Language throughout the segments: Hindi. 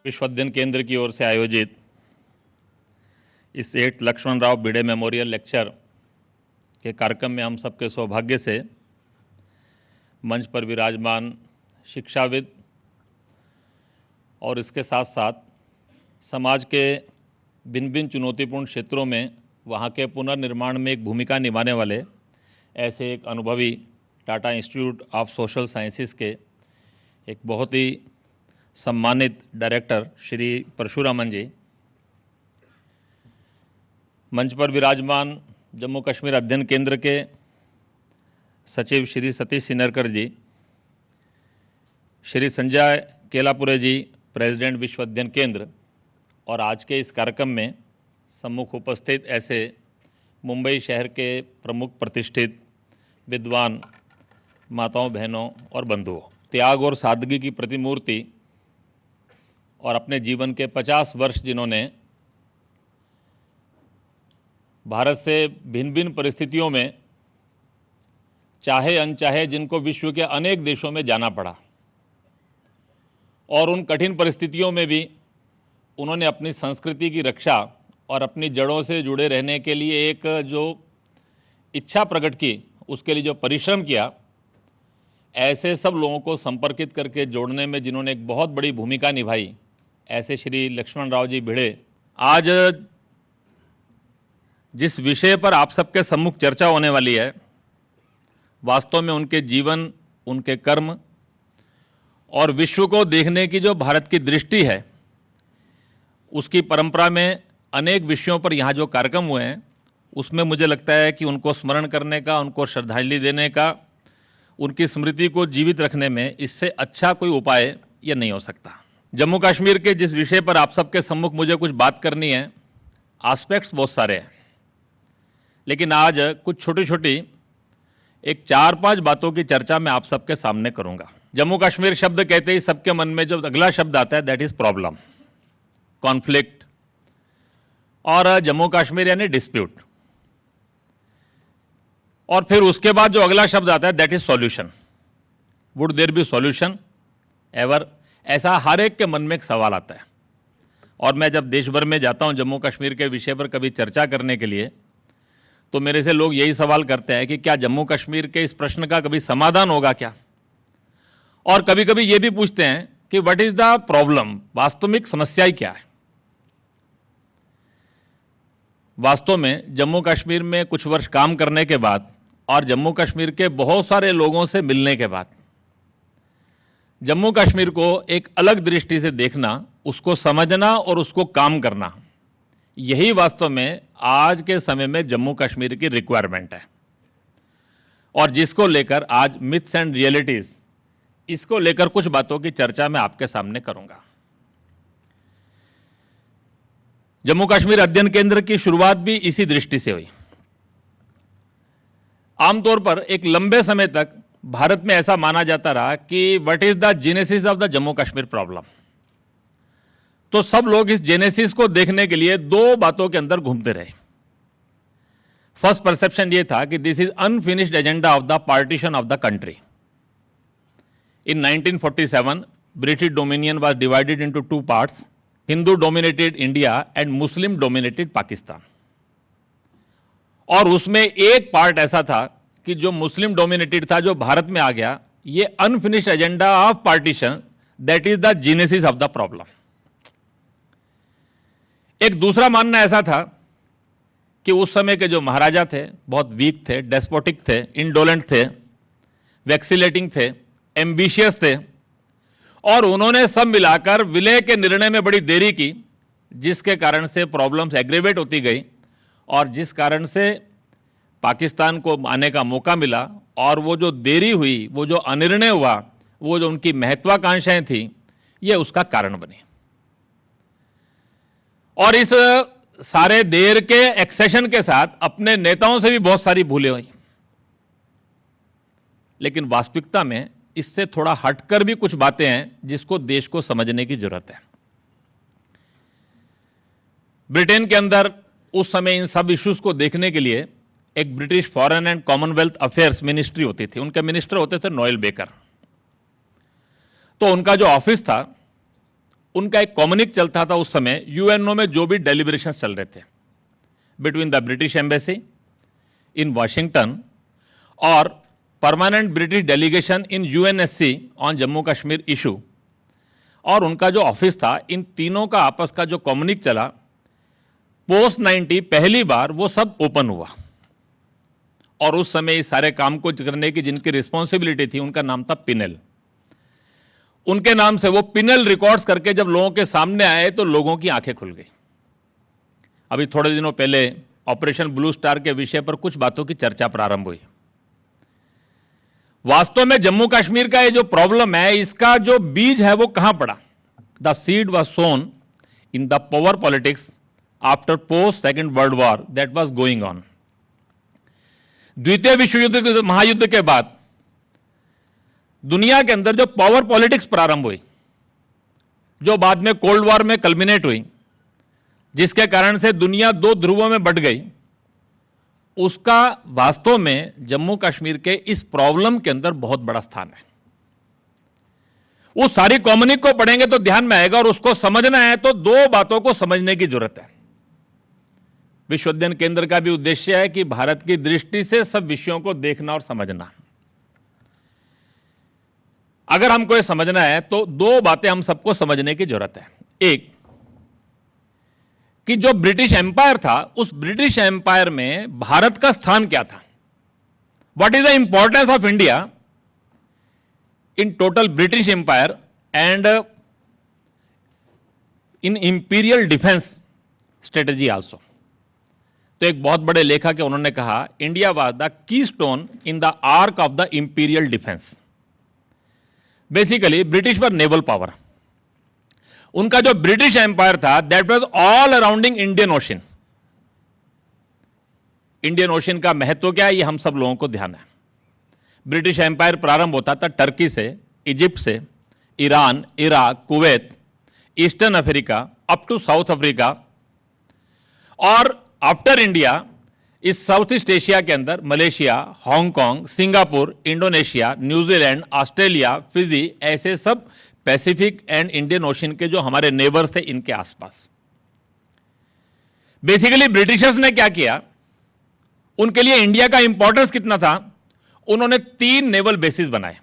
विश्व अध्ययन केंद्र की ओर से आयोजित इस 8 लक्ष्मण राव भिड़े मेमोरियल लेक्चर के कार्यक्रम में हम सबके सौभाग्य से मंच पर विराजमान शिक्षाविद और इसके साथ साथ समाज के भिन्न भिन्न चुनौतीपूर्ण क्षेत्रों में वहाँ के पुनर्निर्माण में एक भूमिका निभाने वाले ऐसे एक अनुभवी Tata institute of social sciences के एक बहुत ही सम्मानित डायरेक्टर श्री परशुरामन जी, मंच पर विराजमान जम्मू कश्मीर अध्ययन केंद्र के सचिव श्री सतीश सिन्नरकर जी, श्री संजय केलापुरे जी, प्रेसिडेंट विश्व अध्ययन केंद्र, और आज के इस कार्यक्रम में सम्मुख उपस्थित ऐसे मुंबई शहर के प्रमुख प्रतिष्ठित विद्वान माताओं, बहनों और बंधुओं, त्याग और सादगी की प्रतिमूर्ति और अपने जीवन के 50 वर्ष जिन्होंने भारत से भिन्न भिन्न परिस्थितियों में चाहे अनचाहे जिनको विश्व के अनेक देशों में जाना पड़ा और उन कठिन परिस्थितियों में भी उन्होंने अपनी संस्कृति की रक्षा और अपनी जड़ों से जुड़े रहने के लिए एक जो इच्छा प्रकट की, उसके लिए जो परिश्रम किया, ऐसे सब लोगों को संपर्कित करके जोड़ने में जिन्होंने एक बहुत बड़ी भूमिका निभाई, ऐसे श्री लक्ष्मण राव जी भिड़े आज जिस विषय पर आप सबके सम्मुख चर्चा होने वाली है, वास्तव में उनके जीवन, उनके कर्म और विश्व को देखने की जो भारत की दृष्टि है, उसकी परंपरा में अनेक विषयों पर यहाँ जो कार्यक्रम हुए हैं, उसमें मुझे लगता है कि उनको स्मरण करने का, उनको श्रद्धांजलि देने का, उनकी स्मृति को जीवित रखने में इससे अच्छा कोई उपाय ये नहीं हो सकता। जम्मू कश्मीर के जिस विषय पर आप सबके सम्मुख मुझे कुछ बात करनी है, एस्पेक्ट्स बहुत सारे हैं, लेकिन आज कुछ छोटी छोटी एक 4-5 बातों की चर्चा मैं आप सबके सामने करूंगा। जम्मू कश्मीर शब्द कहते ही सबके मन में जो अगला शब्द आता है, दैट इज़ प्रॉब्लम, कॉन्फ्लिक्ट, और जम्मू कश्मीर यानी डिस्प्यूट, और फिर उसके बाद जो अगला शब्द आता है that is solution. Would there be solution ever, ऐसा हर एक के मन में एक सवाल आता है। और मैं जब देश भर में जाता हूं जम्मू कश्मीर के विषय पर कभी चर्चा करने के लिए, तो मेरे से लोग यही सवाल करते हैं कि क्या जम्मू कश्मीर के इस प्रश्न का कभी समाधान होगा क्या, और कभी कभी ये भी पूछते हैं कि व्हाट इज द प्रॉब्लम, वास्तविक समस्या ही क्या है। वास्तव में जम्मू कश्मीर में कुछ वर्ष काम करने के बाद और जम्मू कश्मीर के बहुत सारे लोगों से मिलने के बाद जम्मू कश्मीर को एक अलग दृष्टि से देखना, उसको समझना और उसको काम करना, यही वास्तव में आज के समय में जम्मू कश्मीर की रिक्वायरमेंट है, और जिसको लेकर आज मिथ्स एंड रियलिटीज, इसको लेकर कुछ बातों की चर्चा मैं आपके सामने करूंगा। जम्मू कश्मीर अध्ययन केंद्र की शुरुआत भी इसी दृष्टि से हुई। आमतौर पर एक लंबे समय तक भारत में ऐसा माना जाता रहा कि what is the genesis of the Jammu Kashmir problem. तो सब लोग इस जेनेसिस को देखने के लिए 2 बातों के अंदर घूमते रहे। फर्स्ट परसेप्शन ये था कि this is unfinished agenda of the partition of the country. In 1947 British dominion was divided into 2 parts, Hindu dominated India and Muslim dominated Pakistan. और उसमें एक पार्ट ऐसा था कि जो मुस्लिम डोमिनेटेड था, जो भारत में आ गया, ये unfinished agenda of partition, that is the genesis of the problem. एक दूसरा मानना ऐसा था कि उस समय के जो महाराजा थे बहुत वीक थे, डेस्पोटिक थे, इंडोलेंट थे, वैक्सिलेटिंग थे, एम्बिशियस थे, और उन्होंने सब मिलाकर विलय के निर्णय में बड़ी देरी की, जिसके कारण से प्रॉब्लम्स एग्रेवेट होती गई, और जिस कारण से पाकिस्तान को आने का मौका मिला, और वो जो देरी हुई, वो जो अनिर्णय हुआ, वो जो उनकी महत्वाकांक्षाएं थी, ये उसका कारण बनी। और इस सारे देर के एक्सेशन के साथ अपने नेताओं से भी बहुत सारी भूलें हुई, लेकिन वास्तविकता में इससे थोड़ा हटकर भी कुछ बातें हैं जिसको देश को समझने की जरूरत है। ब्रिटेन के अंदर उस समय इन सब इश्यूज को देखने के लिए एक British foreign and Commonwealth affairs ministry होती थी। उनके मिनिस्टर होते थे नोएल बेकर। तो उनका जो ऑफिस था, उनका एक कम्युनिक चलता था उस समय यूएनओ में जो भी डेलिब्रेशंस चल रहे थे between the British embassy in Washington और permanent British delegation in UNSC on Jammu Kashmir issue, और उनका जो ऑफिस था, इन तीनों का आपस का जो कम्युनिक चला पोस्ट 90 पहली बार वो सब ओपन हुआ। और उस समय इस सारे काम को करने की जिनकी रिस्पॉन्सिबिलिटी थी उनका नाम था पिनेल। उनके नाम से वो पिनेल रिकॉर्ड्स करके जब लोगों के सामने आए तो लोगों की आंखें खुल गई। अभी थोड़े दिनों पहले ऑपरेशन ब्लू स्टार के विषय पर कुछ बातों की चर्चा प्रारंभ हुई। वास्तव में जम्मू कश्मीर का ये जो प्रॉब्लम है, इसका जो बीज है वो कहां पड़ा? The seed was sown in the power politics after post second world war that was going on. द्वितीय विश्व युद्ध महायुद्ध के बाद दुनिया के अंदर जो पावर पॉलिटिक्स प्रारंभ हुई, जो बाद में कोल्ड वॉर में कल्मिनेट हुई, जिसके कारण से दुनिया दो ध्रुवों में बंट गई, उसका वास्तव में जम्मू कश्मीर के इस प्रॉब्लम के अंदर बहुत बड़ा स्थान है। उस सारी कम्युनिक को पढ़ेंगे तो ध्यान में आएगा, और उसको समझना है तो दो बातों को समझने की जरूरत है। विश्व अध्ययन केंद्र का भी उद्देश्य है कि भारत की दृष्टि से सब विषयों को देखना और समझना। अगर हमको यह समझना है तो दो बातें हम सबको समझने की जरूरत है। एक, कि जो ब्रिटिश एम्पायर था, उस ब्रिटिश एम्पायर में भारत का स्थान क्या था? What is the importance of India in total British empire and in imperial defence strategy also. तो एक बहुत बड़े लेखक है, उन्होंने कहा India was the keystone in the arch of the imperial defence. Basically British were naval power. उनका जो ब्रिटिश एम्पायर था that was all arounding Indian ocean. Indian ocean का महत्व क्या है ये हम सब लोगों को ध्यान है। ब्रिटिश एम्पायर प्रारंभ होता था टर्की से, इजिप्ट से, Iran, Iraq, Kuwait, eastern Africa up to South Africa, और आफ्टर इंडिया इस साउथ ईस्ट एशिया के अंदर Malaysia, Hong Kong, Singapore, Indonesia, New Zealand, Australia, Fiji, ऐसे सब पैसिफिक एंड इंडियन ओशन के जो हमारे नेबर्स थे इनके आसपास। बेसिकली ब्रिटिशर्स ने क्या किया, उनके लिए इंडिया का इंपॉर्टेंस कितना था, उन्होंने 3 नेवल बेसिस बनाए।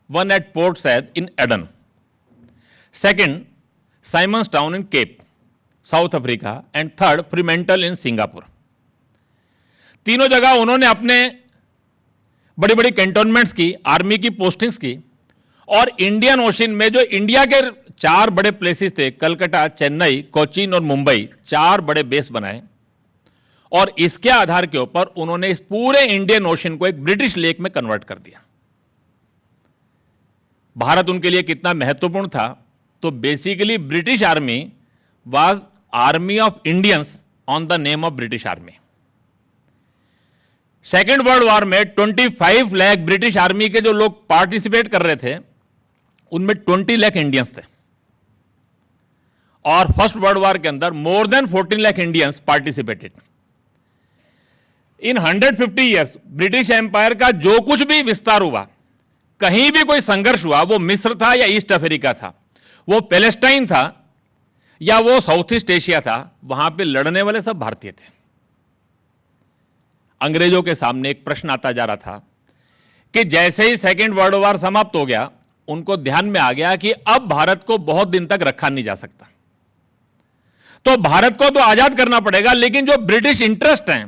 One at Port Said in Aden, second Simon's Town in Cape South Africa, and third Fremantle in Singapore. तीनों जगह उन्होंने अपने बड़ी बड़ी कैंटोनमेंट्स की, आर्मी की पोस्टिंग्स की, और इंडियन ओशन में जो इंडिया के 4 बड़े प्लेसेस थे, कलकत्ता, चेन्नई, कोचीन और मुंबई, 4 बड़े बेस बनाए, और इसके आधार के ऊपर उन्होंने इस पूरे इंडियन ओशन को एक ब्रिटिश लेक में कन्वर्ट कर दिया। भारत उनके लिए कितना महत्वपूर्ण था, तो basically British army was army of Indians on the name of British army. Second world war में 25 लाख ब्रिटिश आर्मी के जो लोग पार्टिसिपेट कर रहे थे उनमें 20 लाख इंडियंस थे, और फर्स्ट वर्ल्ड वॉर के अंदर more than 14 lakh Indians participated. In 150 years British empire का जो कुछ भी विस्तार हुआ, कहीं भी कोई संघर्ष हुआ, वो मिस्र था या ईस्ट अफ्रीका था, वो पैलेस्टाइन था या वो साउथ ईस्ट एशिया था, वहां पे लड़ने वाले सब भारतीय थे। अंग्रेजों के सामने एक प्रश्न आता जा रहा था कि जैसे ही सेकेंड वर्ल्ड वॉर समाप्त हो गया, उनको ध्यान में आ गया कि अब भारत को बहुत दिन तक रखा नहीं जा सकता, तो भारत को तो आजाद करना पड़ेगा, लेकिन जो ब्रिटिश इंटरेस्ट हैं,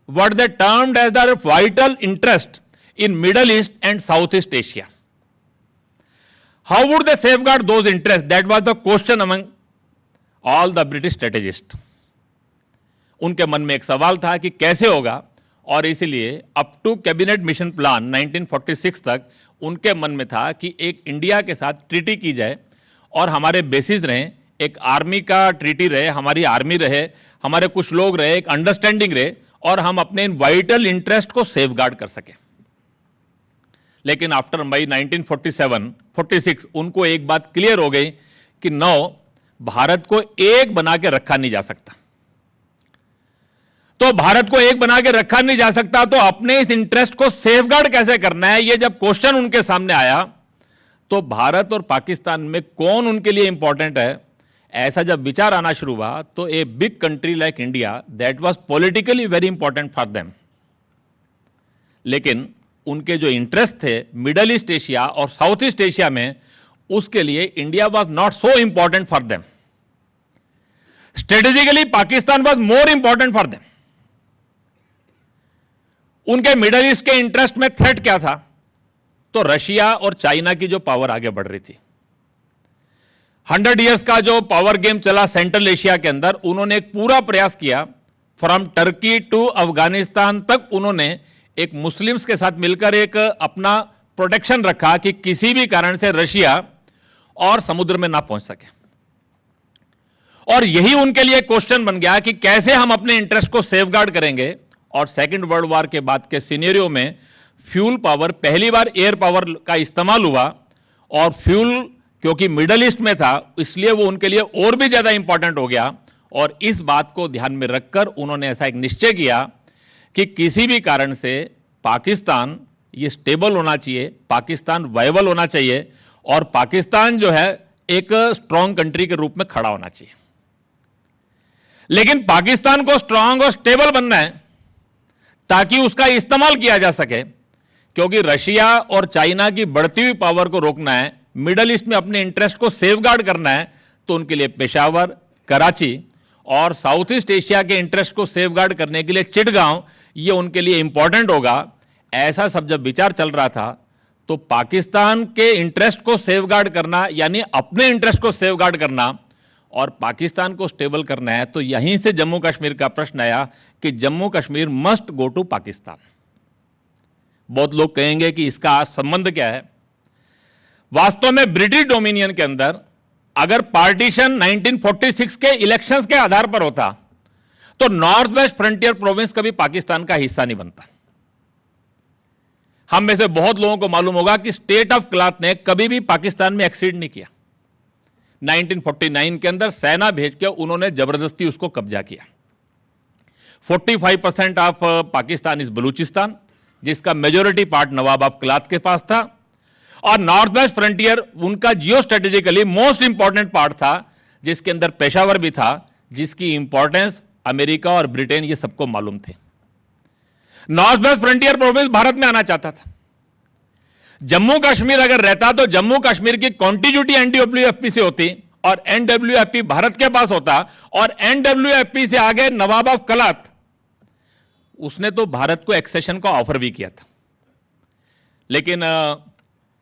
what they termed as the vital interest in Middle East and South East Asia, how would they safeguard those interest? That was the question among all the British strategist. उनके मन में एक सवाल था कि कैसे होगा, और इसलिए up to cabinet mission plan 1946 तक उनके मन में था कि एक इंडिया के साथ ट्रीटी की जाए और हमारे बेसिस रहें, एक आर्मी का ट्रीटी रहे, हमारी आर्मी रहे, हमारे कुछ लोग रहे, एक अंडरस्टैंडिंग रहे, और हम अपने इन वाइटल इंटरेस्ट को सेफगार्ड कर सकें। लेकिन आफ्टर मई 1947-46 उनको एक बात क्लियर हो गई कि नो, भारत को एक बना के रखा नहीं जा सकता। तो भारत को एक बना के रखा नहीं जा सकता, तो अपने इस इंटरेस्ट को सेफगार्ड कैसे करना है, ये जब क्वेश्चन उनके सामने आया, तो भारत और पाकिस्तान में कौन उनके लिए इंपॉर्टेंट है, ऐसा जब विचार आना शुरू हुआ तो a big country like India that was politically very important for them. लेकिन उनके जो इंटरेस्ट थे मिडल ईस्ट एशिया और साउथ ईस्ट एशिया में, उसके लिए India was not so important for them. Strategically Pakistan was more important for them. उनके मिडल ईस्ट के इंटरेस्ट में थ्रेट क्या था? तो रशिया और चाइना की जो पावर आगे बढ़ रही थी। 100 इयर्स का जो पावर गेम चला सेंट्रल एशिया के अंदर, उन्होंने एक पूरा प्रयास किया, फ्रॉम टर्की टू अफगानिस्तान तक उन्होंने एक मुस्लिम्स के साथ मिलकर एक अपना प्रोटेक्शन रखा कि किसी भी कारण से रशिया और समुद्र में ना पहुंच सके। और यही उनके लिए क्वेश्चन बन गया कि कैसे हम अपने इंटरेस्ट को सेफगार्ड करेंगे। और सेकेंड वर्ल्ड वॉर के बाद के सिनेरियो में फ्यूल पावर, पहली बार एयर पावर का इस्तेमाल हुआ, और फ्यूल क्योंकि मिडल ईस्ट में था इसलिए वो उनके लिए और भी ज्यादा इंपॉर्टेंट हो गया। और इस बात को ध्यान में रखकर उन्होंने ऐसा एक निश्चय किया कि किसी भी कारण से पाकिस्तान ये स्टेबल होना चाहिए, पाकिस्तान वायबल होना चाहिए, और पाकिस्तान जो है एक स्ट्रांग कंट्री के रूप में खड़ा होना चाहिए। लेकिन पाकिस्तान को स्ट्रांग और स्टेबल बनना है ताकि उसका इस्तेमाल किया जा सके, क्योंकि रशिया और चाइना की बढ़ती हुई पावर को रोकना है, मिडल ईस्ट में अपने इंटरेस्ट को सेफगार्ड करना है, तो उनके लिए पेशावर, कराची और साउथ ईस्ट एशिया के इंटरेस्ट को सेफगार्ड करने के लिए चिटगांव, ये उनके लिए इंपॉर्टेंट होगा। ऐसा सब जब विचार चल रहा था तो पाकिस्तान के इंटरेस्ट को सेफगार्ड करना, यानी अपने इंटरेस्ट को सेफगार्ड करना और पाकिस्तान को स्टेबल करना है, तो यहीं से जम्मू कश्मीर का प्रश्न आया कि Jammu Kashmir must go to Pakistan. बहुत लोग कहेंगे कि इसका संबंध क्या है। वास्तव में ब्रिटिश डोमिनियन के अंदर अगर पार्टीशन 1946 के इलेक्शंस के आधार पर होता तो नॉर्थ वेस्ट फ्रंटियर प्रोविंस कभी पाकिस्तान का हिस्सा नहीं बनता। हम में से बहुत लोगों को मालूम होगा कि स्टेट ऑफ क्लाथ ने कभी भी पाकिस्तान में एक्सीड नहीं किया। 1949 के अंदर सेना भेज के उन्होंने जबरदस्ती उसको कब्जा किया। 45% ऑफ पाकिस्तान इज बलूचिस्तान, जिसका majority part Nawab of cloth के पास था, और नॉर्थ वेस्ट फ्रंटियर उनका जियो स्ट्रेटेजिकली मोस्ट इंपॉर्टेंट पार्ट था, जिसके अंदर पेशावर भी था, जिसकी इंपॉर्टेंस अमेरिका और ब्रिटेन ये सबको मालूम थे। North west frontier province Bharat में आना चाहता था। जम्मू कश्मीर अगर रहता तो जम्मू कश्मीर की कॉन्टिन्यूटी एनडब्ल्यूएफपी से होती और एनडब्ल्यूएफपी भारत के पास होता, और एनडब्ल्यूएफपी से आगे नवाब ऑफ क्लाथ, उसने तो भारत को एक्सेशन का ऑफर भी किया था। लेकिन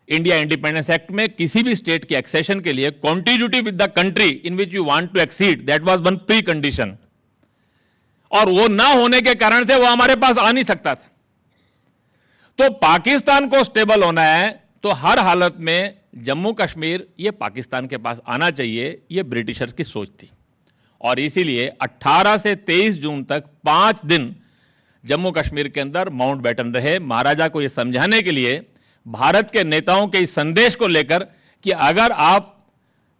इंडिया इंडिपेंडेंस एक्ट में किसी भी स्टेट के एक्सेशन के लिए continuity with the country in which you want to accede, that was one precondition, और वो ना होने के कारण से वो हमारे पास आ नहीं सकता था। तो पाकिस्तान को स्टेबल होना है तो हर हालत में जम्मू कश्मीर ये पाकिस्तान के पास आना चाहिए, ये ब्रिटिशर की सोच थी। और इसीलिए 18 से 23 जून तक 5 दिन जम्मू कश्मीर के अंदर माउंटबेटन रहे, महाराजा को यह समझाने के लिए, भारत के नेताओं के इस संदेश को लेकर कि अगर आप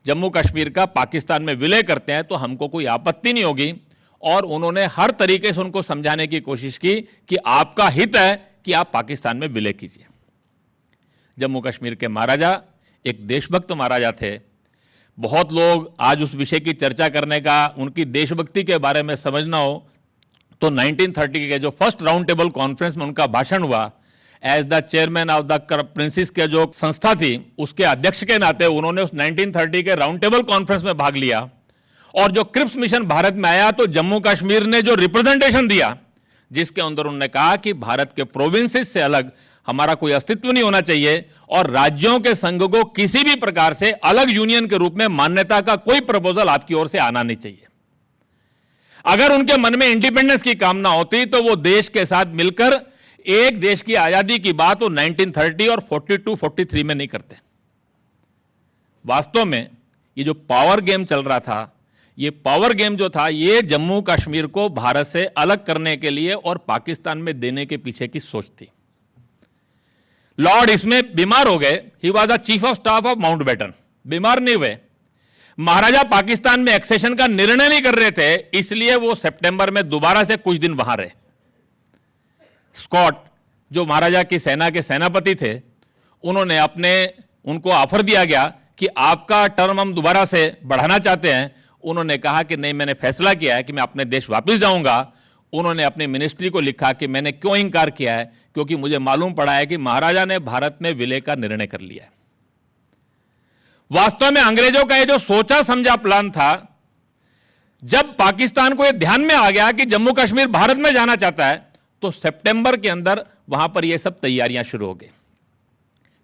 जम्मू कश्मीर का पाकिस्तान में विलय करते हैं तो हमको कोई आपत्ति नहीं होगी। और उन्होंने हर तरीके से उनको समझाने की कोशिश की कि आपका हित है कि आप पाकिस्तान में विलय कीजिए। जम्मू कश्मीर के महाराजा एक देशभक्त महाराजा थे। बहुत लोग आज उस विषय की चर्चा करने का, उनकी देशभक्ति के बारे में समझना हो तो 1930 के जो फर्स्ट राउंड टेबल कॉन्फ्रेंस में उनका भाषण हुआ, as the chairman of the princes के जो संस्था थी उसके अध्यक्ष के नाते उन्होंने उस 1930 के राउंड टेबल कॉन्फ्रेंस में भाग लिया। और जो क्रिप्स मिशन भारत में आया तो जम्मू कश्मीर ने जो रिप्रेजेंटेशन दिया, जिसके अंदर उन्होंने कहा कि भारत के प्रोविंसेस से अलग हमारा कोई अस्तित्व नहीं होना चाहिए और राज्यों के संघ को किसी भी प्रकार से अलग यूनियन के रूप में मान्यता का कोई प्रपोजल आपकी ओर से आना नहीं चाहिए। अगर उनके मन में इंडिपेंडेंस की कामना होती तो वो देश के साथ मिलकर एक देश की आजादी की बात वो 1930 और 42-43 में नहीं करते। वास्तव में ये जो पावर गेम चल रहा था, ये पावर गेम जो था, ये जम्मू कश्मीर को भारत से अलग करने के लिए और पाकिस्तान में देने के पीछे की सोच थी। लॉर्ड इसमें बीमार हो गए, he was the chief of staff of Mountbatten, बीमार नहीं हुए। महाराजा पाकिस्तान में एक्सेशन का निर्णय नहीं कर रहे थे, इसलिए वो सितंबर में दोबारा से कुछ दिन वहां रहे। स्कॉट जो महाराजा की सेना के सेनापति थे, उन्होंने उनको ऑफर दिया गया कि आपका टर्म हम दोबारा से बढ़ाना चाहते हैं, उन्होंने कहा कि नहीं, मैंने फैसला किया है कि मैं अपने देश वापस जाऊंगा। उन्होंने अपनी मिनिस्ट्री को लिखा कि मैंने क्यों इनकार किया है, क्योंकि मुझे मालूम पड़ा है कि महाराजा ने भारत में विलय का निर्णय कर लिया है। वास्तव में अंग्रेजों का यह जो सोचा समझा प्लान था, जब पाकिस्तान को यह ध्यान में आ गया कि जम्मू कश्मीर भारत में जाना चाहता है, तो सितंबर के अंदर वहां पर यह सब तैयारियां शुरू हो गई।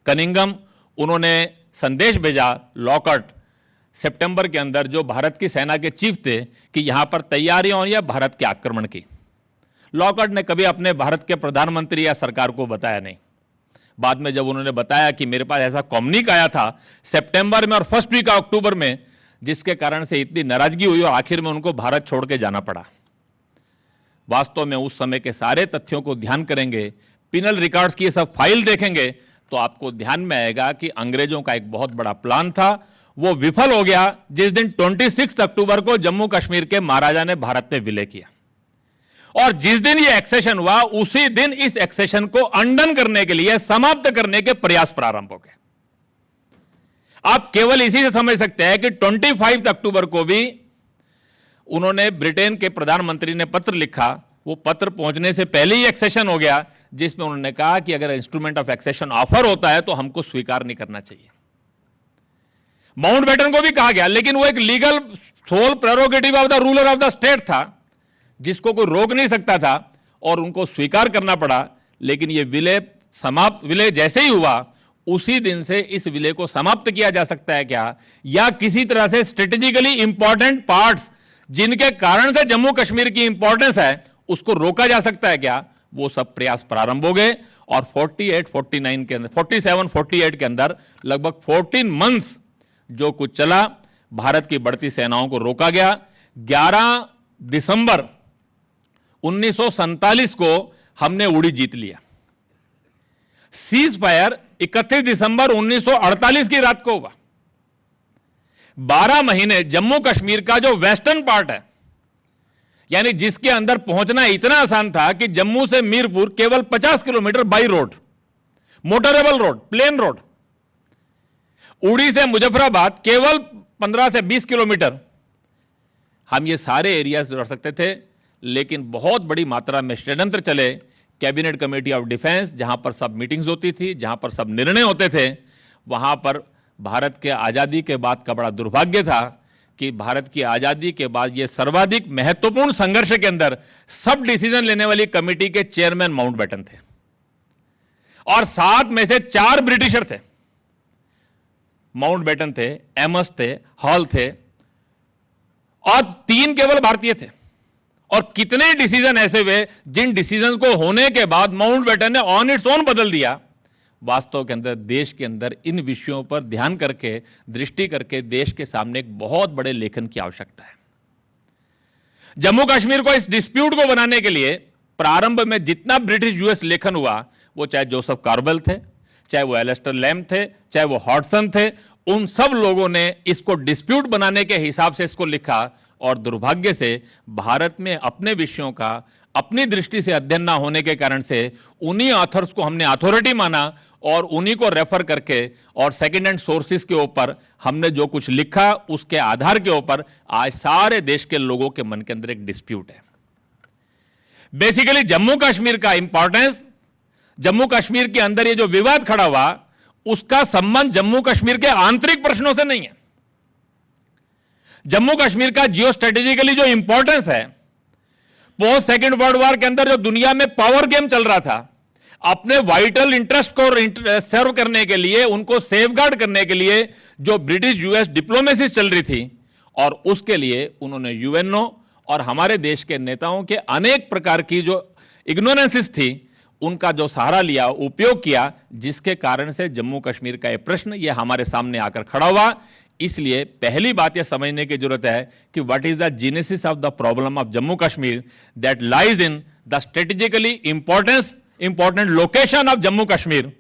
कनिंघम उन्होंने संदेश भेजा लॉकहार्ट सितंबर के अंदर, जो भारत की सेना के चीफ थे, कि यहां पर तैयारियां हो रही है भारत के आक्रमण की। लॉकहार्ट ने कभी अपने भारत के प्रधानमंत्री या सरकार को बताया नहीं। बाद में जब उन्होंने बताया कि मेरे पास ऐसा कम्युनिक आया था सितंबर में और फर्स्ट वीक अक्टूबर में, जिसके कारण से इतनी नाराजगी हुई और आखिर में उनको भारत छोड़ के जाना पड़ा। वास्तव में उस समय के सारे तथ्यों को ध्यान करेंगे, पिनल रिकॉर्ड्स की सब फाइल देखेंगे, तो आपको ध्यान में आएगा कि अंग्रेजों का एक बहुत बड़ा प्लान था, वो विफल हो गया जिस दिन 26 अक्टूबर को जम्मू कश्मीर के महाराजा ने भारत में विलय किया। और जिस दिन ये एक्सेशन हुआ, उसी दिन इस एक्सेशन को अंडन करने के लिए, समाप्त करने के प्रयास प्रारंभ हो गए। आप केवल इसी से समझ सकते हैं कि 25 अक्टूबर को भी उन्होंने ब्रिटेन के प्रधानमंत्री ने पत्र लिखा। वो पत्र पहुंचने से पहले ही एक्सेशन हो गया, जिसमें उन्होंने कहा कि अगर इंस्ट्रूमेंट ऑफ एक्सेशन ऑफर होता है तो हमको स्वीकार नहीं करना चाहिए। माउंटबेटन को भी कहा गया, लेकिन वो एक legal sole prerogative of the ruler of the state था, जिसको कोई रोक नहीं सकता था, और उनको स्वीकार करना पड़ा। लेकिन ये विलय जैसे ही हुआ, उसी दिन से इस विलय को समाप्त किया जा सकता है क्या, या किसी तरह से स्ट्रेटेजिकली इंपॉर्टेंट पार्ट्स जिनके कारण से जम्मू कश्मीर की इंपॉर्टेंस है, उसको रोका जा सकता है क्या, वो सब प्रयास प्रारंभ हो गए। और 47-48 के अंदर लगभग 14 मंथ्स जो कुछ चला, भारत की बढ़ती सेनाओं को रोका गया। 11 दिसंबर 1947 को हमने उड़ी जीत लिया। सीज फायर 31 दिसंबर 1948 की रात को हुआ। 12 महीने जम्मू कश्मीर का जो वेस्टर्न पार्ट है, यानी जिसके अंदर पहुंचना इतना आसान था कि जम्मू से मीरपुर केवल 50 kilometre by road, motorable road, plain road. उड़ी से मुजफ्फराबाद केवल 15 से 20 किलोमीटर। हम ये सारे एरियाज जोड़ सकते थे, लेकिन बहुत बड़ी मात्रा में षड्यंत्र चले। कैबिनेट कमेटी ऑफ डिफेंस, जहां पर सब मीटिंग्स होती थी, जहां पर सब निर्णय होते थे, वहां पर भारत के आज़ादी के बाद का बड़ा दुर्भाग्य था कि भारत की आज़ादी के बाद ये सर्वाधिक महत्वपूर्ण संघर्ष के अंदर सब डिसीजन लेने वाली कमेटी के चेयरमैन माउंटबेटन थे, और 7 में से 4 ब्रिटिशर थे। माउंटबेटन थे, एमस थे, हॉल थे, और 3 केवल भारतीय थे। और कितने डिसीजन ऐसे हुए जिन डिसीजन को होने के बाद माउंटबेटन ने ऑन इट्स ओन बदल दिया। वास्तव के अंदर देश के अंदर इन विषयों पर ध्यान करके, दृष्टि करके देश के सामने एक बहुत बड़े लेखन की आवश्यकता है। जम्मू कश्मीर को इस डिस्प्यूट को बनाने के लिए प्रारंभ में जितना ब्रिटिश यूएस लेखन हुआ, वो चाहे जोसेफ कार्बल थे, चाहे वो एलिस्टर लैम्ब थे, चाहे वो हॉडसन थे, उन सब लोगों ने इसको डिस्प्यूट बनाने के हिसाब से इसको लिखा। और दुर्भाग्य से भारत में अपने विषयों का अपनी दृष्टि से अध्ययन ना होने के कारण से उन्हीं ऑथर्स को हमने अथॉरिटी माना, और उन्हीं को रेफर करके और सेकेंड हैंड सोर्सेस के ऊपर हमने जो कुछ लिखा, उसके आधार के ऊपर आज सारे देश के लोगों के मन के अंदर एक डिस्प्यूट है। बेसिकली जम्मू कश्मीर का इंपॉर्टेंस, जम्मू कश्मीर के अंदर ये जो विवाद खड़ा हुआ, उसका संबंध जम्मू कश्मीर के आंतरिक प्रश्नों से नहीं है। जम्मू कश्मीर का जियो स्ट्रेटेजिकली जो इंपॉर्टेंस है, पोस्ट सेकेंड वर्ल्ड वॉर के अंदर जो दुनिया में पावर गेम चल रहा था, अपने वाइटल इंटरेस्ट को सर्व करने के लिए, उनको सेफगार्ड करने के लिए जो ब्रिटिश यूएस डिप्लोमेसी चल रही थी, और उसके लिए उन्होंने यूएनओ और हमारे देश के नेताओं के अनेक प्रकार की जो इग्नोरेंसेस थी, उनका जो सहारा लिया, उपयोग किया, जिसके कारण से जम्मू कश्मीर का यह प्रश्न ये हमारे सामने आकर खड़ा हुआ। इसलिए पहली बात यह समझने की जरूरत है कि what is the genesis of the problem of Jammu Kashmir, that lies in the strategically important location of Jammu Kashmir,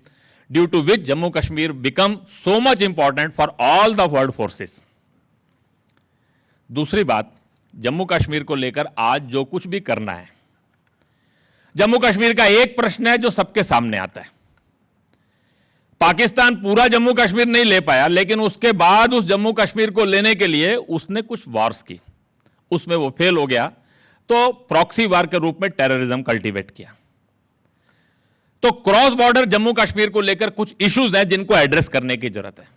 due to which Jammu Kashmir become so much important for all the world forces. दूसरी बात, जम्मू कश्मीर को लेकर आज जो कुछ भी करना है, जम्मू कश्मीर का एक प्रश्न है जो सबके सामने आता है। पाकिस्तान पूरा जम्मू कश्मीर नहीं ले पाया, लेकिन उसके बाद उस जम्मू कश्मीर को लेने के लिए उसने कुछ वॉर्स की, उसमें वो फेल हो गया, तो प्रॉक्सी वार के रूप में टेररिज्म कल्टीवेट किया। तो क्रॉस बॉर्डर जम्मू कश्मीर को लेकर कुछ इश्यूज हैं जिनको एड्रेस करने की जरूरत है।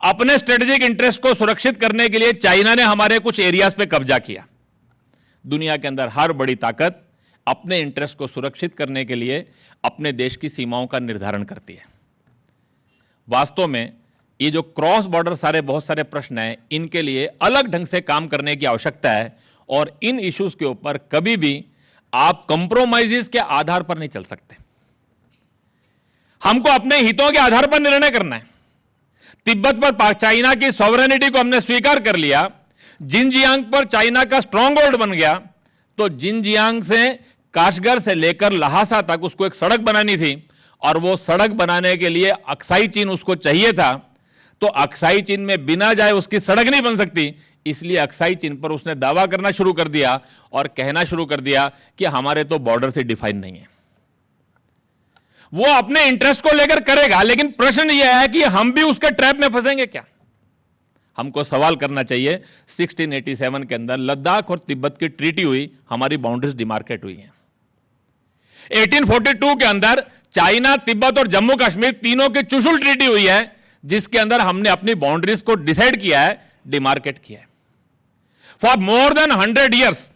अपने स्ट्रेटेजिक इंटरेस्ट को सुरक्षित करने के लिए चाइना ने हमारे कुछ एरियाज पे कब्जा किया। दुनिया के अंदर हर बड़ी ताकत अपने इंटरेस्ट को सुरक्षित करने के लिए अपने देश की सीमाओं का निर्धारण करती है। वास्तव में ये जो क्रॉस बॉर्डर बहुत सारे प्रश्न हैं, इनके लिए अलग ढंग से काम करने की आवश्यकता है और इन इश्यूज के ऊपर कभी भी आप कंप्रोमाइजेस के आधार पर नहीं चल सकते। हमको अपने हितों के आधार पर निर्णय करना है। तिब्बत पर चाइना की सॉवरेनिटी को हमने स्वीकार कर लिया, जिनजियांग पर चाइना का स्ट्रांग होल्ड बन गया, तो जिनजियांग से काशगर से लेकर लहासा तक उसको एक सड़क बनानी थी और वो सड़क बनाने के लिए अक्साई चीन उसको चाहिए था। तो अक्साई चीन में बिना जाए उसकी सड़क नहीं बन सकती, इसलिए अक्साई चीन पर उसने दावा करना शुरू कर दिया और कहना शुरू कर दिया कि हमारे तो बॉर्डर से डिफाइन नहीं है। वो अपने इंटरेस्ट को लेकर करेगा, लेकिन प्रश्न यह है कि हम भी उसके ट्रैप में फंसेंगे क्या? हमको सवाल करना चाहिए। 1687 के अंदर लद्दाख और तिब्बत की ट्रीटी हुई, हमारी बाउंड्रीज डिमार्केट हुई हैं। 1842 के अंदर चाइना, तिब्बत और जम्मू कश्मीर तीनों की चुशुल ट्रीटी हुई है, जिसके अंदर हमने अपनी बाउंड्रीज को डिसाइड किया है, डिमार्केट किया है। For more than 100 years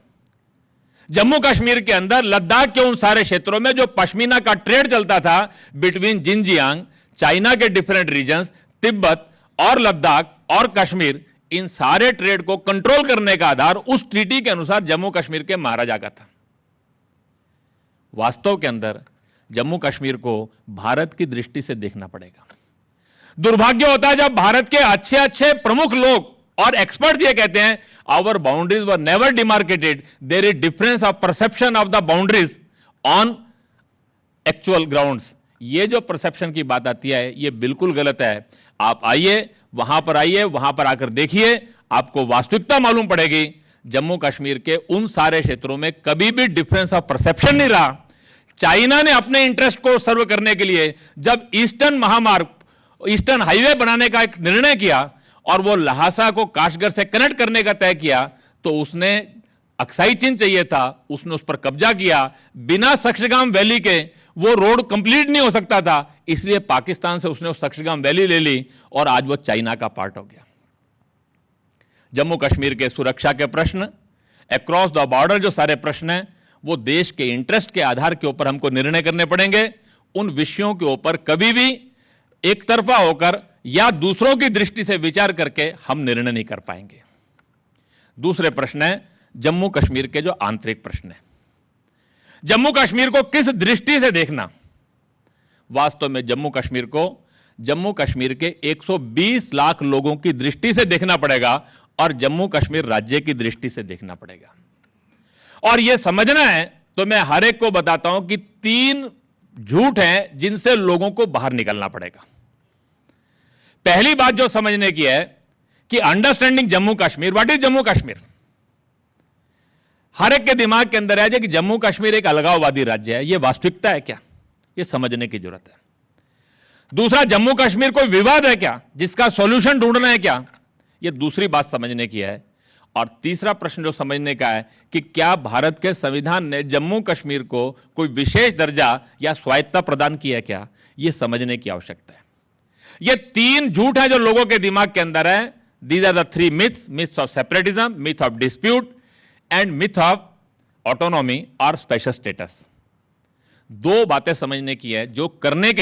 Jammu Kashmir के अंदर लद्दाख के उन सारे क्षेत्रों में जो पश्मीना का ट्रेड चलता था बिटवीन जिनजियांग, चाइना के डिफरेंट रीजन्स, तिब्बत और लद्दाख और कश्मीर, इन सारे ट्रेड को कंट्रोल करने का आधार उस ट्रीटी के अनुसार जम्मू कश्मीर के महाराजा का था। वास्तव के अंदर जम्मू कश्मीर को भारत की दृष्टि से देखना पड़ेगा। दुर्भाग्य होता है जब भारत के अच्छे अच्छे प्रमुख लोग और एक्सपर्ट्स ये कहते हैं our boundaries were never demarcated, there is difference of perception of the boundaries on actual grounds. ये जो परसेप्शन की बात आती है ये बिल्कुल गलत है। आप आइए, वहां पर आकर देखिए, आपको वास्तविकता मालूम पड़ेगी। जम्मू कश्मीर के उन सारे क्षेत्रों में कभी भी डिफरेंस ऑफ परसेप्शन नहीं रहा। चाइना ने अपने इंटरेस्ट को सर्व करने के लिए जब ईस्टर्न महामार्ग, ईस्टर्न हाईवे बनाने का एक निर्णय किया और वो लहासा को काशगर से कनेक्ट करने का तय किया, तो उसने अक्साई चीन चाहिए था, उसने उस पर कब्जा किया। बिना सक्शगाम वैली के वो रोड कंप्लीट नहीं हो सकता था, इसलिए पाकिस्तान से उसने उस सक्शगाम वैली ले ली और आज वो चाइना का पार्ट हो गया। जम्मू कश्मीर के सुरक्षा के प्रश्न, अक्रॉस द बॉर्डर जो सारे प्रश्न हैं, वो देश के इंटरेस्ट के आधार के ऊपर हमको निर्णय करने पड़ेंगे। उन विषयों के ऊपर कभी भी एक तरफा होकर या दूसरों की दृष्टि से विचार करके हम निर्णय नहीं कर पाएंगे। दूसरे प्रश्न है जम्मू कश्मीर के जो आंतरिक प्रश्न है, जम्मू कश्मीर को किस दृष्टि से देखना। वास्तव में जम्मू कश्मीर को जम्मू कश्मीर के 120 लाख लोगों की दृष्टि से देखना पड़ेगा और जम्मू कश्मीर राज्य की दृष्टि से देखना पड़ेगा। और यह समझना है तो मैं हर एक को बताता हूं कि 3 झूठ हैं जिनसे लोगों को बाहर निकलना पड़ेगा। पहली बात जो समझने की है कि understanding Jammu Kashmir, what is Jammu Kashmir. हर एक के दिमाग के अंदर आ जाए कि जम्मू कश्मीर एक अलगाववादी राज्य है। यह वास्तविकता है क्या, यह समझने की जरूरत है। दूसरा, जम्मू कश्मीर कोई विवाद है क्या जिसका सॉल्यूशन ढूंढना है क्या, यह दूसरी बात समझने की है। और तीसरा प्रश्न जो समझने का है कि क्या भारत के संविधान ने जम्मू कश्मीर को कोई विशेष दर्जा या स्वायत्तता प्रदान की है क्या, यह समझने की आवश्यकता है। ये 3 झूठ है जो लोगों के दिमाग के अंदर है। These are the 3 myths, myths of separatism, myth of dispute and myth of autonomy और स्पेशल स्टेटस। 2 बातें समझने की है जो करने के